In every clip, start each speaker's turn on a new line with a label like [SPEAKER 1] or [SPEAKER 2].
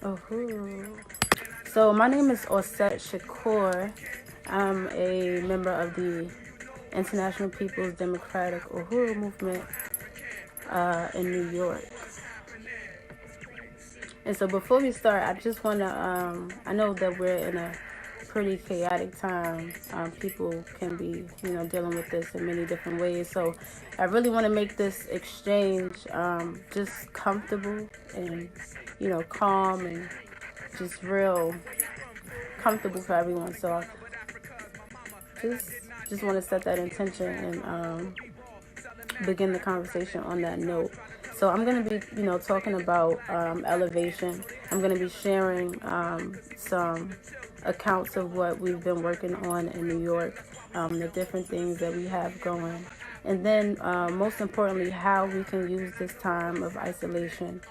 [SPEAKER 1] Uhuru. So my name is Auset Shakur. I'm a member of the International People's Democratic Uhuru Movement in New York. And so before we start, I just want to, I know that we're in a pretty chaotic time. People can be, dealing with this in many different ways. So I really want to make this exchange just comfortable and, calm and just real comfortable for everyone. So just just want to set that intention and begin the conversation on that note. So I'm going to be, talking about elevation. I'm going to be sharing some accounts of what we've been working on in New York, the different things that we have going, and then most importantly, how we can use this time of isolation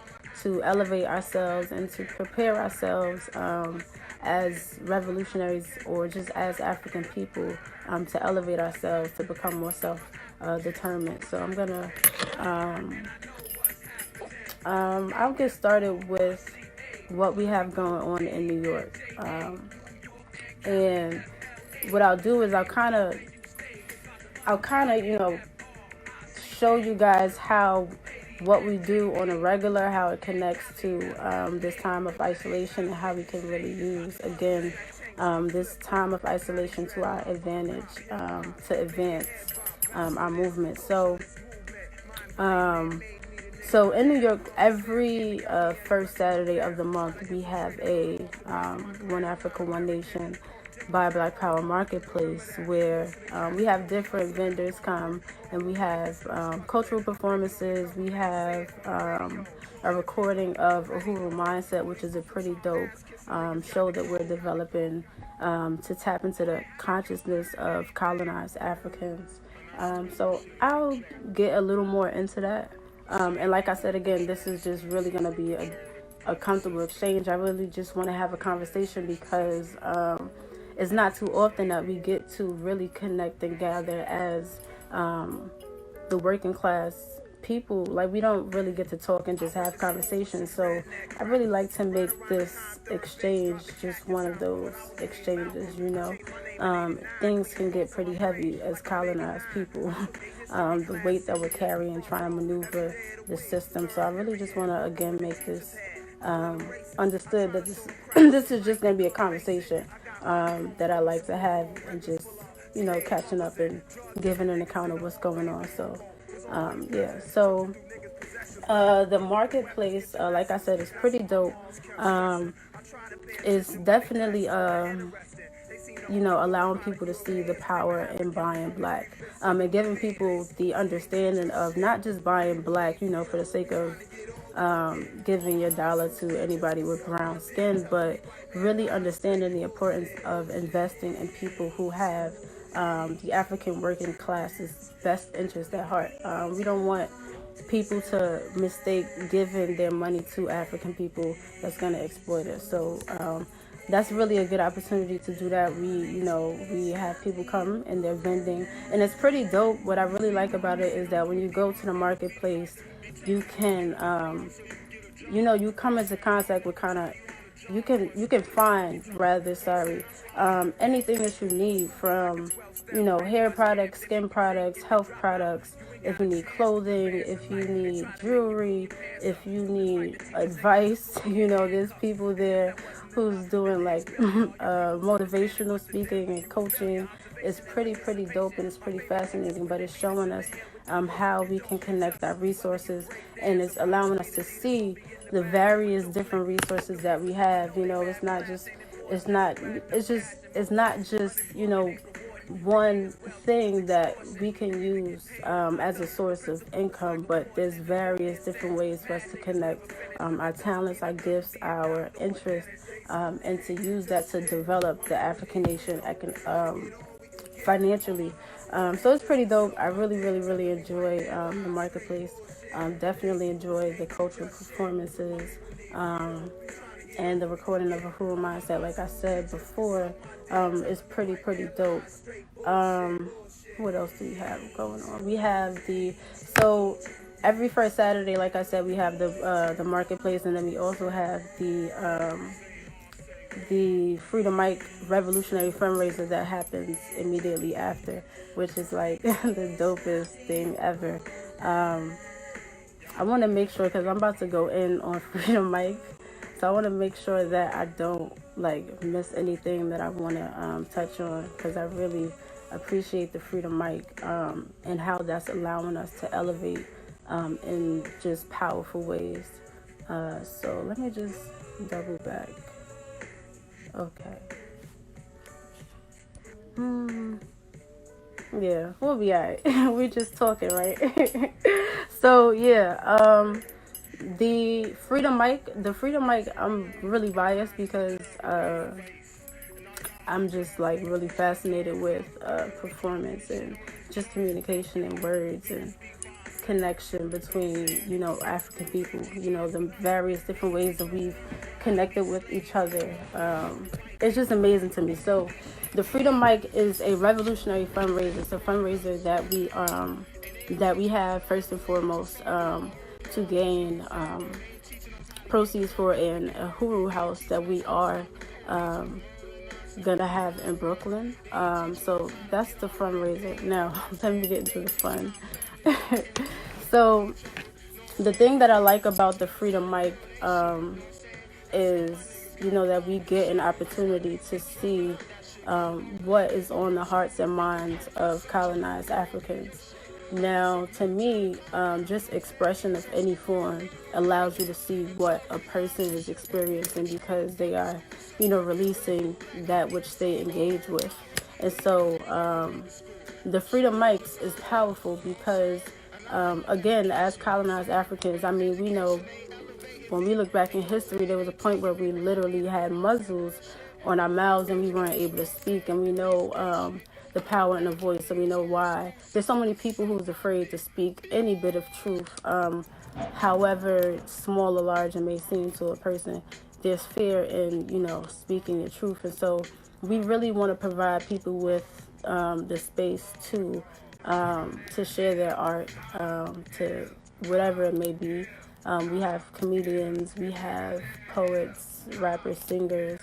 [SPEAKER 1] to elevate ourselves and to prepare ourselves as revolutionaries or just as African people to elevate ourselves to become more self-determined. So I'm gonna I'll get started with what we have going on in New York, and what I'll do is I'll kind of show you guys how what we do on a regular, how it connects to this time of isolation, and how we can really use, again, this time of isolation to our advantage to advance our movement. So in New York, every first Saturday of the month, we have a One Africa, One Nation by Black Power Marketplace, where we have different vendors come, and we have cultural performances. We have a recording of Uhuru Mindset, which is a pretty dope show that we're developing to tap into the consciousness of colonized Africans. So I'll get a little more into that. And like I said, again, this is just really going to be a comfortable exchange. I really just want to have a conversation because it's not too often that we get to really connect and gather as the working class people. Like, we don't really get to talk and just have conversations. So I really like to make this exchange just one of those exchanges. Things can get pretty heavy as colonized people. The weight that we're carrying, trying to maneuver the system. So I really just want to, again, make this understood that this this is just going to be a conversation that I like to have, and just catching up and giving an account of what's going on. So yeah, so the marketplace, like I said, is pretty dope. It's definitely allowing people to see the power in buying black, and giving people the understanding of not just buying black, for the sake of giving your dollar to anybody with brown skin, but really understanding the importance of investing in people who have the African working class's best interest at heart. We don't want people to mistake giving their money to African people that's going to exploit us. So that's really a good opportunity to do that. We have people come and they're vending, and it's pretty dope. What I really like about it is that when you go to the marketplace, you can you come into contact with you can find, anything that you need, from hair products, skin products, health products. If you need clothing, if you need jewelry, if you need advice, there's people there who's doing like motivational speaking and coaching. It's pretty dope, and it's pretty fascinating, but it's showing us how we can connect our resources, and it's allowing us to see the various different resources that we have. It's not just one thing that we can use as a source of income, but there's various different ways for us to connect our talents, our gifts, our interests, and to use that to develop the African nation financially. So it's pretty dope. I really enjoy the marketplace. Definitely enjoy the cultural performances and the recording of a Uhuru Mindset. Like I said before, is pretty dope. What else do we have going on? We have every first Saturday, like I said, we have the marketplace, and then we also have the Freedom Mike Revolutionary fundraiser that happens immediately after, which is like the dopest thing ever. I want to make sure, because I'm about to go in on Freedom Mike, so I want to make sure that I don't like miss anything that I want to touch on, because I really appreciate the Freedom Mike and how that's allowing us to elevate in just powerful ways. So let me just double back. Okay. Yeah, we'll be alright. We're just talking, right? So yeah, the Freedom Mic, I'm really biased because I'm just like really fascinated with performance and just communication and words and connection between, you know, African people, you know, the various different ways that we've connected with each other. It's just amazing to me. So the Freedom Mic is a revolutionary fundraiser. It's a fundraiser that we have first and foremost to gain proceeds for a Huru house that we are gonna have in Brooklyn. So that's the fundraiser. Now let me get into the fun. So the thing that I like about the Freedom Mic is, you know, that we get an opportunity to see what is on the hearts and minds of colonized Africans. Now, to me, just expression of any form allows you to see what a person is experiencing, because they are, you know, releasing that which they engage with. And so the Freedom Mics is powerful because, again, as colonized Africans, I mean, we know when we look back in history, there was a point where we literally had muzzles on our mouths and we weren't able to speak. And we know the power in the voice, and we know why. There's so many people who's afraid to speak any bit of truth, however small or large it may seem to a person. There's fear in, you know, speaking the truth. And so we really want to provide people with the space to share their art, to whatever it may be. We have comedians, we have poets, rappers, singers,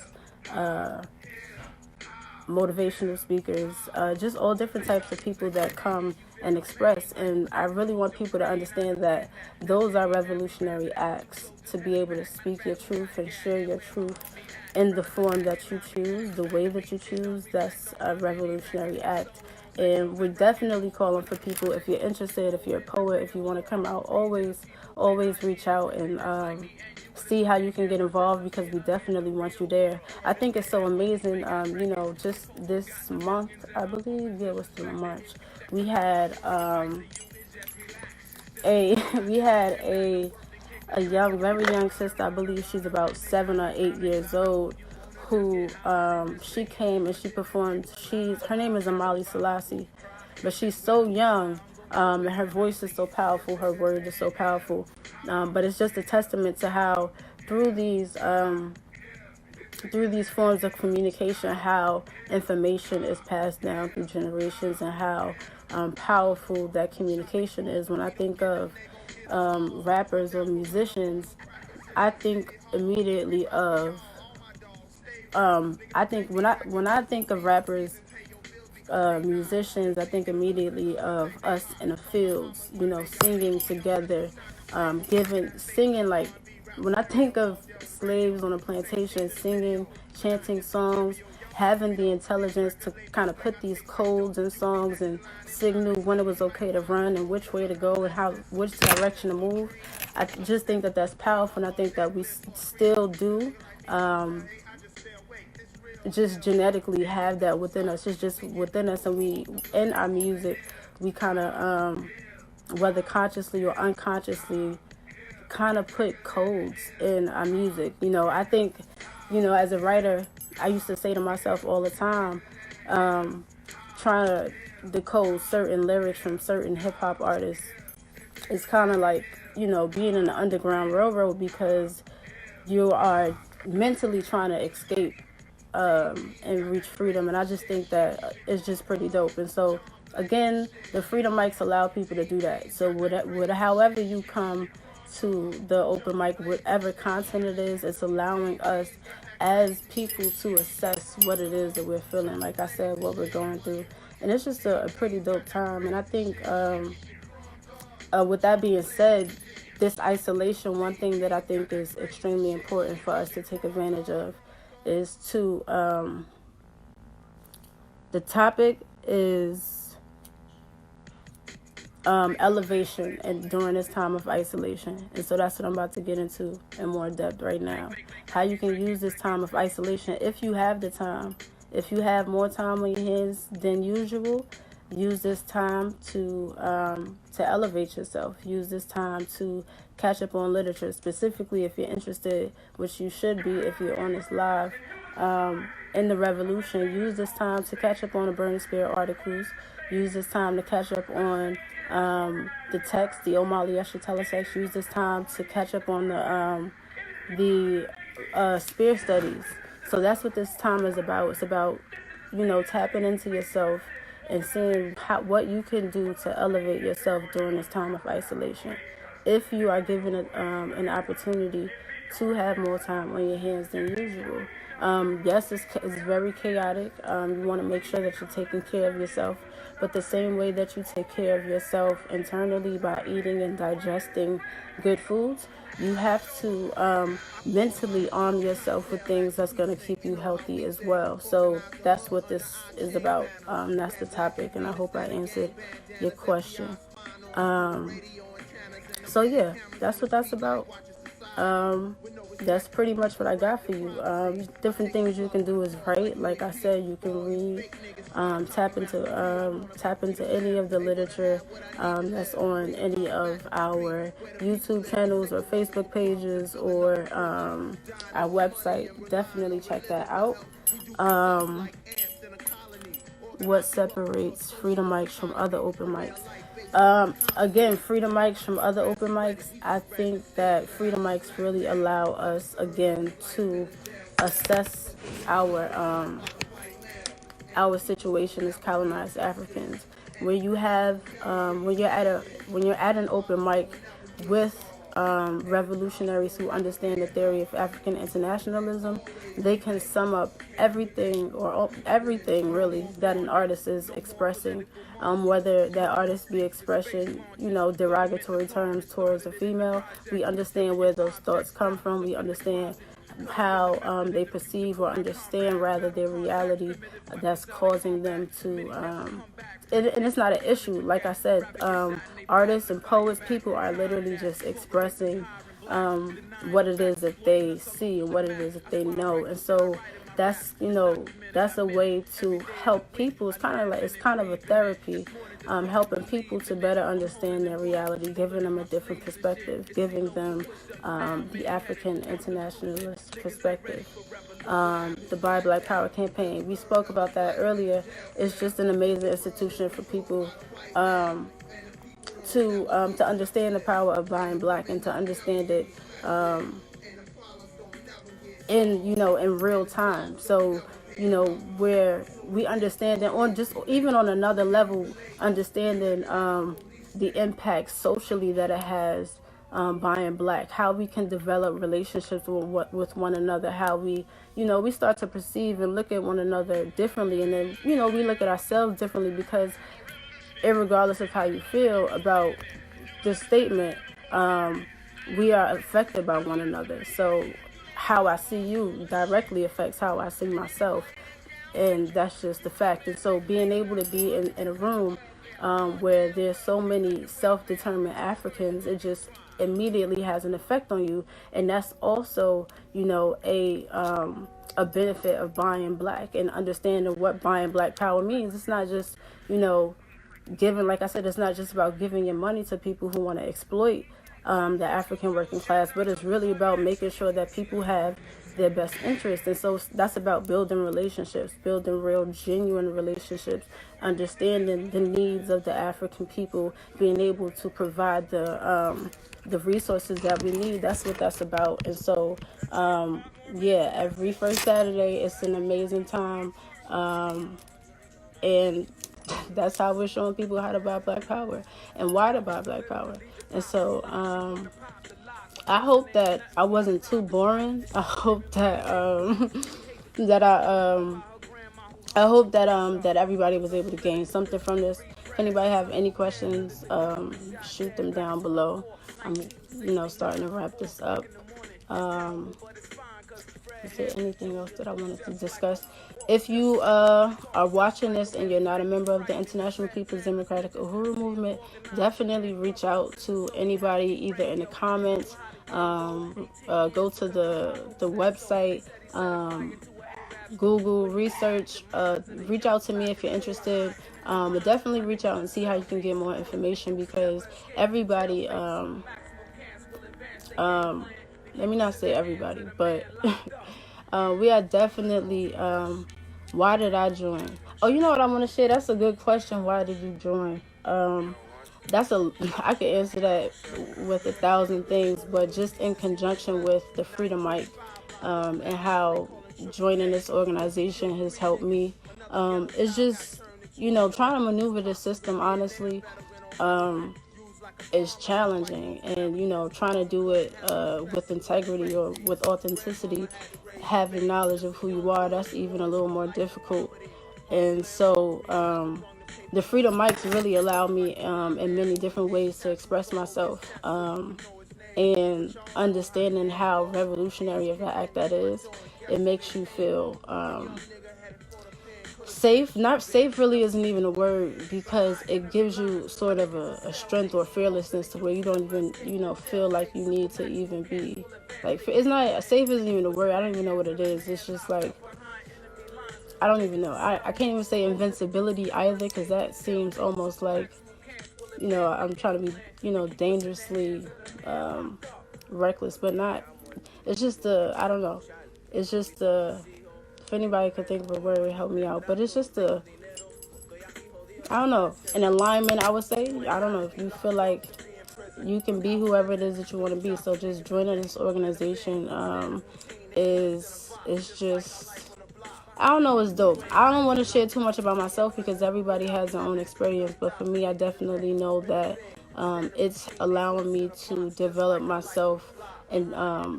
[SPEAKER 1] motivational speakers, just all different types of people that come and express. And I really want people to understand that those are revolutionary acts, to be able to speak your truth and share your truth in the form that you choose, the way that you choose. That's a revolutionary act. And we're definitely calling for people, if you're interested, if you're a poet, if you want to come out, always reach out and see how you can get involved, because we definitely want you there. I think it's so amazing. You know, just this month, I believe, yeah, it was through March, we had a young, very young sister. I believe she's about 7 or 8 years old, who she came and she performed. Her name is Amali Selassie, but she's so young, and her voice is so powerful, her word is so powerful. But it's just a testament to how through these forms of communication, how information is passed down through generations, and how powerful that communication is. When I think of rappers or musicians, I think immediately of I think when I think of rappers, musicians, I think immediately of us in the fields, you know, singing together, singing. Like when I think of slaves on a plantation, singing, chanting songs, having the intelligence to kind of put these codes in songs and signal when it was okay to run and which way to go and which direction to move. I just think that that's powerful, and I think that we still do. Just genetically have that within us. It's just within us, and we, in our music, we kind of, whether consciously or unconsciously, kind of put codes in our music. You know, I think, you know, as a writer, I used to say to myself all the time, trying to decode certain lyrics from certain hip-hop artists is kind of like, you know, being in the Underground Railroad, because you are mentally trying to escape and reach freedom. And I just think that it's just pretty dope. And so again, the freedom mics allow people to do that. So however you come to the open mic, whatever content it is, it's allowing us as people to assess what it is that we're feeling. Like I said, what we're going through. And it's just a pretty dope time. And I think with that being said, this isolation, one thing that I think is extremely important for us to take advantage of is to, the topic is elevation and during this time of isolation. And so that's what I'm about to get into in more depth right now. How you can use this time of isolation if you have the time. If you have more time on your hands than usual, use this time to elevate yourself. Use this time to catch up on literature, specifically if you're interested, which you should be if you're on this live, in the revolution. Use this time to catch up on the Burning Spirit articles. Use this time to catch up on the text, the Omali Escher teletext. Use this time to catch up on the spear studies. So that's what this time is about. It's about, tapping into yourself and seeing what you can do to elevate yourself during this time of isolation. If you are given an opportunity to have more time on your hands than usual. Yes, it's very chaotic. You want to make sure that you're taking care of yourself. But the same way that you take care of yourself internally by eating and digesting good foods, you have to mentally arm yourself with things that's going to keep you healthy as well. So that's what this is about. That's the topic, and I hope I answered your question. So yeah, that's what that's about. That's pretty much what I got for you. Different things you can do is write. Like I said, you can read, tap into any of the literature that's on any of our YouTube channels or Facebook pages or our website. Definitely check that out. What separates freedom mics from other open mics? Again, freedom mics from other open mics, I think that freedom mics really allow us, again, to assess our situation as colonized Africans. When you have when you're at an open mic with revolutionaries who understand the theory of African internationalism, they can sum up everything really that an artist is expressing, whether that artist be expressing, derogatory terms towards a female. We understand where those thoughts come from. We understand how they perceive or understand rather their reality that's causing them to and it's not an issue. Like I said, artists and poets, people are literally just expressing what it is that they see and what it is that they know. And so that's a way to help people. It's kind of a therapy, helping people to better understand their reality, giving them a different perspective, giving them the African internationalist perspective. The Buy Black Power campaign, we spoke about that earlier. It's just an amazing institution for people to understand the power of buying black and to understand it in real time. So where we understand it on just even on another level, understanding the impact socially that it has, buying black, how we can develop relationships with one another, how we start to perceive and look at one another differently, and then we look at ourselves differently, because irregardless of how you feel about this statement, we are affected by one another. So how I see you directly affects how I see myself, and that's just the fact. And so being able to be in a room where there's so many self-determined Africans, it just immediately has an effect on you. And that's also a benefit of buying black and understanding what buying black power means. It's not just giving, like I said, it's not just about giving your money to people who want to exploit the African working class, but it's really about making sure that people have their best interest. And so that's about building relationships, building real genuine relationships, understanding the needs of the African people, being able to provide the resources that we need. That's what that's about. And so every first Saturday, it's an amazing time. And that's how we're showing people how to buy Black Power and why to buy Black Power. And so I hope that I wasn't too boring. I hope that that I hope that that everybody was able to gain something from this. If anybody have any questions, shoot them down below. I'm starting to wrap this up. Is there anything else that I wanted to discuss? If you are watching this and you're not a member of the International People's Democratic Uhuru Movement, definitely reach out to anybody either in the comments, go to the website, Google research, reach out to me if you're interested. But definitely reach out and see how you can get more information, because everybody, let me not say everybody, but we are definitely, why did I join? Oh, you know what I want to say? That's a good question. Why did you join? I could answer that with 1,000 things, but just in conjunction with the Freedom Mic, and how joining this organization has helped me. It's just, trying to maneuver the system, honestly, is challenging, and trying to do it with integrity or with authenticity, having knowledge of who you are, that's even a little more difficult. And so the Freedom Mics really allow me in many different ways to express myself, and understanding how revolutionary of an act that is. It makes you feel safe. Not safe really isn't even a word, because it gives you sort of a strength or fearlessness to where you don't even feel like you need to even be like, it's not safe isn't even a word. I don't even know what it is. It's just like, I don't even know. I can't even say invincibility either, because that seems almost like, I'm trying to be, dangerously reckless, but not. It's just I don't know. It's just if anybody could think of a word, it would help me out. But it's just I don't know, an alignment, I would say. I don't know if you feel like you can be whoever it is that you want to be. So just joining this organization is just, I don't know, it's dope. I don't want to share too much about myself because everybody has their own experience. But for me, I definitely know that it's allowing me to develop myself in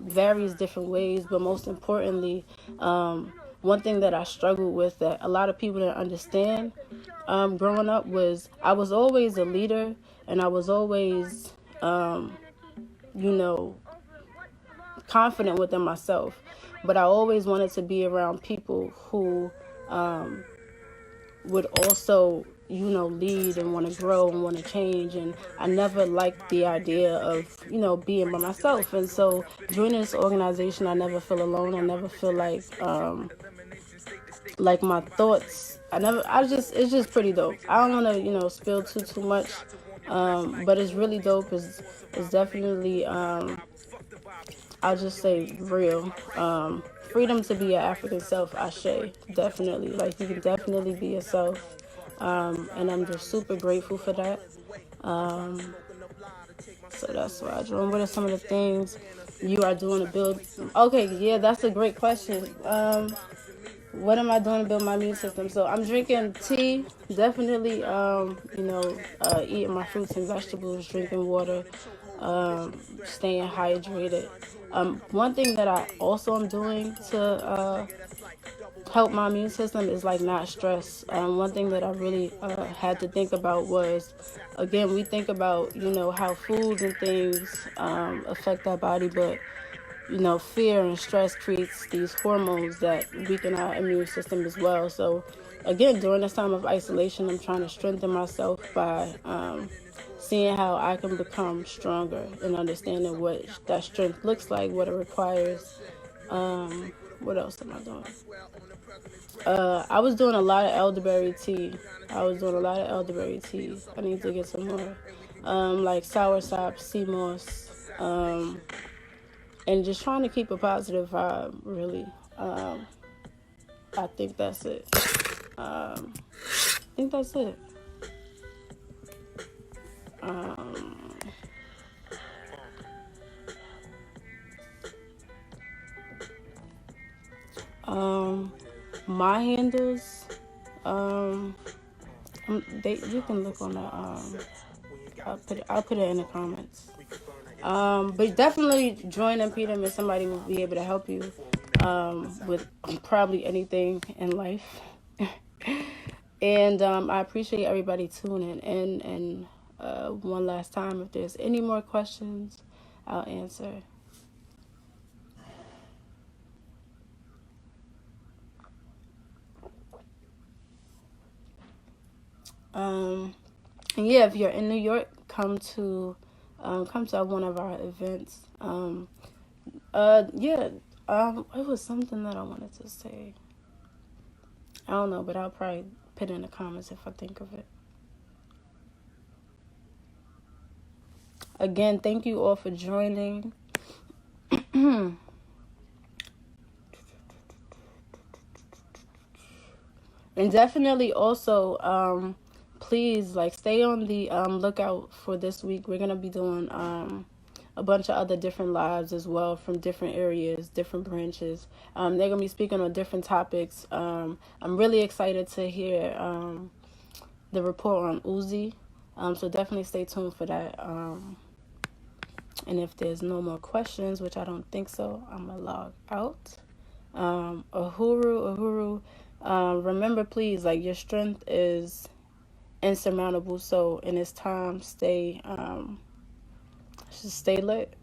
[SPEAKER 1] various different ways. But most importantly, one thing that I struggled with that a lot of people didn't understand growing up was I was always a leader, and I was always, confident within myself. But I always wanted to be around people who would also, lead and want to grow and want to change. And I never liked the idea of, being by myself. And so joining this organization, I never feel alone. I never feel like my thoughts. It's just pretty dope. I don't want to, spill too much. But it's really dope. It's definitely, I'll just say real. Freedom to be your African self, Ashe. Definitely. Like, you can definitely be yourself. And I'm just super grateful for that. So that's why I joined. What are some of the things you are doing to build? Okay, yeah, that's a great question. What am I doing to build my immune system? So I'm drinking tea, definitely, eating my fruits and vegetables, drinking water, staying hydrated. One thing that I also am doing to help my immune system is like not stress. One thing that I really had to think about was, again, we think about, how foods and things affect our body, but fear and stress creates these hormones that weaken our immune system as well. So again, during this time of isolation, I'm trying to strengthen myself by seeing how I can become stronger and understanding what that strength looks like, what it requires. What else am I doing? I was doing a lot of elderberry tea. I need to get some more. Like soursop, sea moss, and just trying to keep a positive vibe, really. I think that's it. My handles, Um, you can look on the I'll put it in the comments. But definitely join InPDUM, and somebody will be able to help you with probably anything in life. And I appreciate everybody tuning in. And one last time, if there's any more questions, I'll answer. And yeah, if you're in New York, come to one of our events. Yeah, it was something that I wanted to say. I don't know, but I'll probably put it in the comments if I think of it. Again, thank you all for joining. And definitely also, please, like, stay on the lookout for this week. We're going to be doing a bunch of other different lives as well from different areas, different branches. They're going to be speaking on different topics. I'm really excited to hear the report on Uzi. So definitely stay tuned for that. And if there's no more questions, which I don't think so, I'm going to log out. Uhuru, remember, please, like, your strength is insurmountable. So in this time, stay lit.